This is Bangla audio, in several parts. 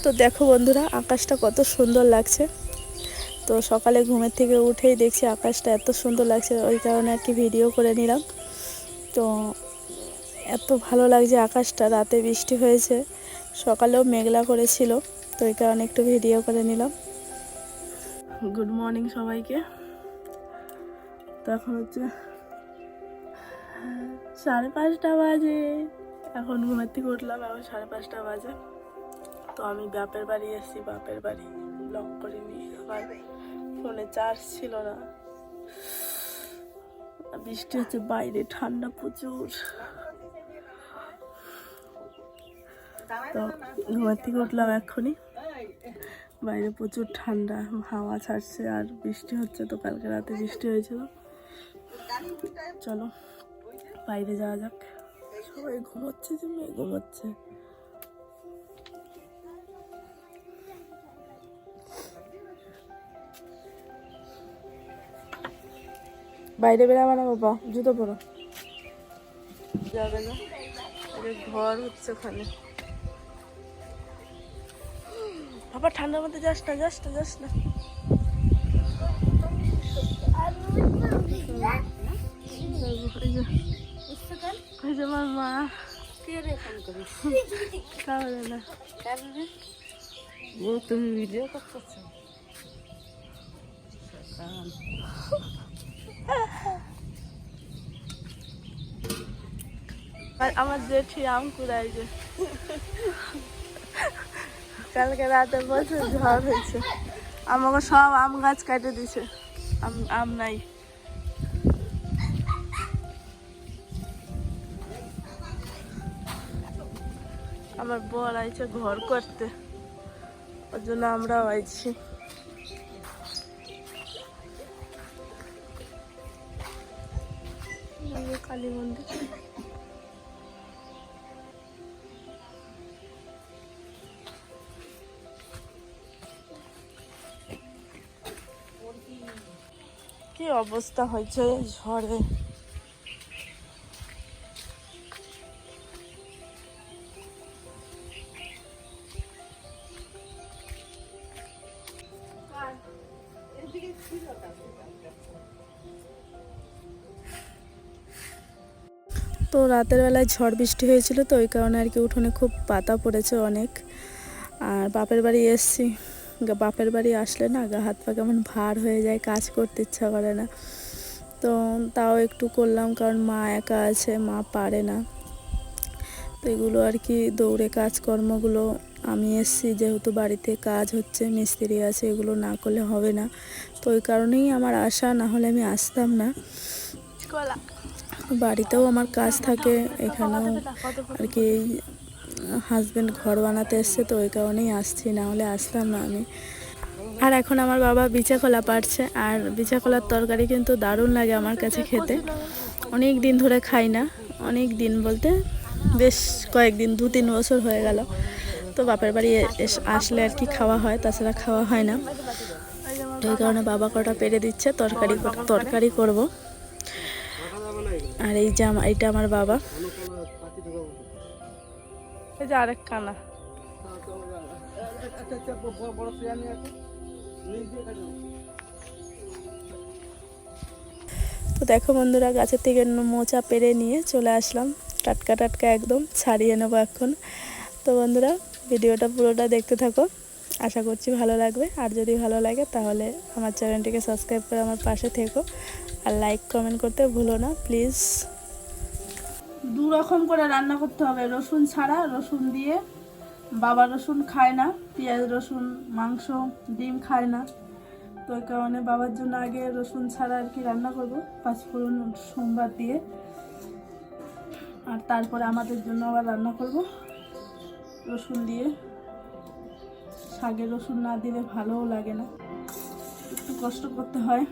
তো দেখো বন্ধুরা, আকাশটা কত সুন্দর লাগছে। তো সকালে ঘুমের থেকে উঠেই দেখছি আকাশটা এত সুন্দর লাগছে, ওই কারণে আর কি ভিডিও করে নিলাম। তো এত ভালো লাগছে আকাশটা। রাতে বৃষ্টি হয়েছে, সকালেও মেঘলা করেছিল, তো এই কারণে একটু ভিডিও করে নিলাম। গুড মর্নিং সবাইকে। তো এখন হচ্ছে 5:30 বাজে। এখন ঘুমের থেকে উঠলাম, এখন 5:30 বাজে। তো আমি বাপের বাড়ি এসেছি, বাপের বাড়ি ব্লগ করিনি, আমার ফোনে চার্জ ছিল না। বৃষ্টি হচ্ছে বাইরে, ঠান্ডা প্রচুর। তো ঘুমের থেকে উঠলাম এক্ষুনি, বাইরে প্রচুর ঠান্ডা, হাওয়া ছাড়ছে আর বৃষ্টি হচ্ছে। তো কালকে রাতে বৃষ্টি হয়েছিল। চলো বাইরে যাওয়া যাক। সবাই ঘুমোচ্ছে, যে মেয়ে ঘুমোচ্ছে। বাইরে বেরাবো না বাবা, জুতো পরো। যাবে না, ঘর হচ্ছে ওখানে। বাবা ঠান্ডার মধ্যে যাস না, যাস না, যাস না। ওই যে আমার মা তাহলে না, তুমি ভিডিও করতেছ। আমার জেঠি আম কুড়াই, যে কালকে রাতে বলছে ঝড় হয়েছে, আমাকে সব আম গাছ কেটে দিছে, আম নাই। আমার বর আইছে ঘর করতে, ওর জন্য আমরাও আইছি। কালী মন্দির। কি অবস্থা হয়েছে ঝড়ে। তো রাতের বেলায় ঝড় বৃষ্টি হয়েছিল, তো ওই কারণে আর কি উঠোনে খুব পাতা পড়েছে অনেক। আর বাপের বাড়ি এসছি, বাপের বাড়ি আসলে না গা হাত পা কেমন ভার হয়ে যায়, কাজ করতে ইচ্ছা করে না। তো তাও একটু করলাম, কারণ মা একা আছে, মা পারে না। তো এগুলো আর কি দৌড়ে কাজকর্মগুলো, আমি এসছি যেহেতু বাড়িতে কাজ হচ্ছে, মিস্ত্রি আছে, এগুলো না করলে হবে না। তো ওই কারণেই আমার আশা, না হলে আমি আসতাম না। বাড়িতেও আমার কাজ থাকে, এখানেও আর কি হাজব্যান্ড ঘর বানাতে এসছে, তো ওই কারণেই আসছি, না হলে আসতাম না আমি। আর এখন আমার বাবা বিচা কলা পাড়ছে, আর বিচা কলার তরকারি কিন্তু দারুণ লাগে আমার কাছে খেতে। অনেক দিন ধরে খাই না, অনেক দিন বলতে বেশ কয়েকদিন, 2-3 বছর হয়ে গেল। তো বাপের বাড়ি আসলে আর কি খাওয়া হয়, তাছাড়া খাওয়া হয় না। ওই কারণে বাবা কটা পেরে দিচ্ছে, তরকারি করব। আর এই যে এইটা আমার বাবা, এই যে আরেক কানা। তো দেখো বন্ধুরা, গাছের থেকে মোচা পেরে নিয়ে চলে আসলাম, টাটকা টাটকা একদম ছাড়িয়ে নেবো এখন। তো বন্ধুরা, ভিডিওটা পুরোটা দেখতে থাকো, আশা করছি ভালো লাগবে। আর যদি ভালো লাগে তাহলে আমার চ্যানেলটিকে সাবস্ক্রাইব করে আমার পাশে থেকো, আর লাইক কমেন্ট করতে ভুলো না প্লিজ। 2 রকম করে রান্না করতে হবে, রসুন ছাড়া, রসুন দিয়ে। বাবা রসুন খায় না, পেঁয়াজ রসুন, মাংস, ডিম খায় না। তো ওই কারণে বাবার জন্য আগে রসুন ছাড়া আর কি রান্না করবো, 5 ফোড়ন সোমবার দিয়ে। আর তারপরে আমাদের জন্য আবার রান্না করব রসুন দিয়ে। শাকে রসুন না দিলে ভালোও লাগে না, একটু কষ্ট করতে হয়।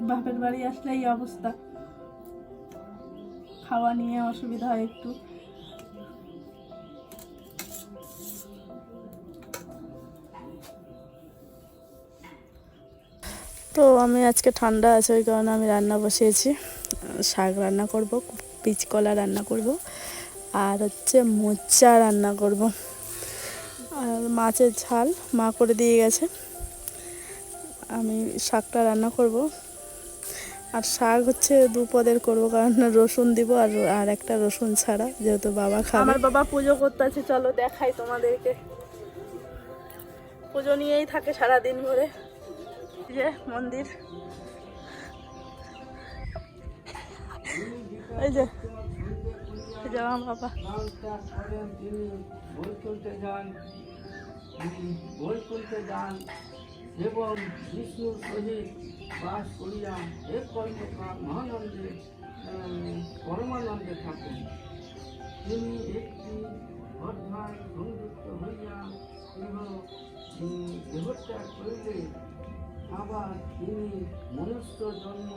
বাপের বাড়ি আসলে এই অবস্থা, খাওয়া নিয়ে অসুবিধা হয় একটু। তো আমি আজকে ঠান্ডা আছে, ওই কারণে আমি রান্না বসিয়েছি। শাক রান্না করব, পিচকলা রান্না করব, আর হচ্ছে মোচা রান্না করব। আর মাছের ঝাল মা করে দিয়ে গেছে। আমি শাকটা রান্না করব। আর শাক হচ্ছে দুপদের করবো, কারণ রসুন দিব আর একটা রসুন ছাড়া, যেহেতু বাবা খাবে। আমার বাবা পুজো করতে আছে, চলো দেখাই তোমাদেরকে। পুজো নিয়েই থাকে সারাদিন ভরে। যে মন্দির, এই যে আমার বাবা। এবং বিষ্ণুর সহিত বাস করিয়া এক কল্পকাল মহানন্দে পরমানন্দে থাকেন। তিনি একটি অধ্যায় সংযুক্ত হইয়া দেহত্যাগ করিলে আবার তিনি মনুষ্য জন্ম